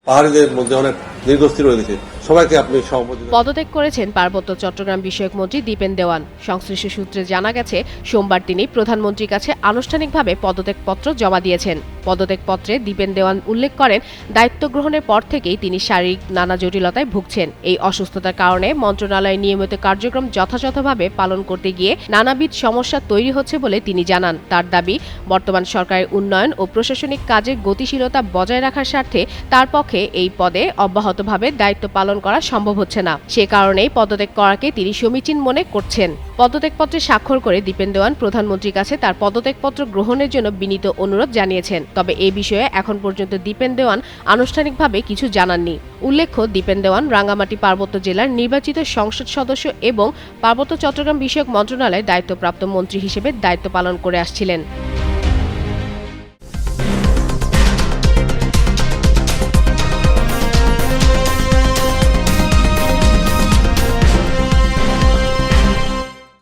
পাহাড়িদের মধ্যে অনেক দীর্ঘস্থির হয়ে গেছে। সবাইকে আপনি সহমত। পদত্যাগ করেছেন পার্বত্য চট্টগ্রাম বিষয়ক মন্ত্রী দীপেন দেওয়ান। সংশ্লিষ্ট সূত্রে জানা গেছে, সোমবার তিনি প্রধানমন্ত্রীর কাছে আনুষ্ঠানিকভাবে পদত্যাগপত্র জমা দিয়েছেন। পদত্যাগপত্রে দীপেন দেওয়ান উল্লেখ করেন, দায়িত্ব গ্রহণের পর থেকেই তিনি শারীরিক নানা জটিলতায় ভুগছেন। এই অসুস্থতার কারণে মন্ত্রণালয়ের নিয়মিত কার্যক্রম যথাযথভাবে পালন করতে গিয়ে নানাবিধ সমস্যা তৈরি হচ্ছে বলে তিনি জানান। তার দাবি, বর্তমান সরকারের উন্নয়ন ও প্রশাসনিক কাজে গতিশীলতা বজায় রাখার স্বার্থে তার পক্ষে এই পদে অব্যাহতভাবে দায়িত্ব পালন করা সম্ভব হচ্ছে না। সে কারণেই পদত্যাগ করাকে তিনি সমীচীন মনে করছেন। পদত্যাগপত্রে স্বাক্ষর করে দীপেন দেওয়ান প্রধানমন্ত্রীর কাছে তার পদত্যাগপত্র গ্রহণের জন্য বিনীত অনুরোধ জানিয়েছেন। তবে এই বিষয়ে এখন পর্যন্ত দীপেন দেওয়ান আনুষ্ঠানিকভাবে কিছু জানাননি। উল্লেখ্য, দীপেন দেওয়ান রাঙ্গামাটি পার্বত্য জেলার নির্বাচিত সংসদ সদস্য এবং পার্বত্য চট্টগ্রাম বিষয়ক মন্ত্রণালয়ে দায়িত্বপ্রাপ্ত মন্ত্রী হিসেবে দায়িত্ব পালন করে আসছিলেন।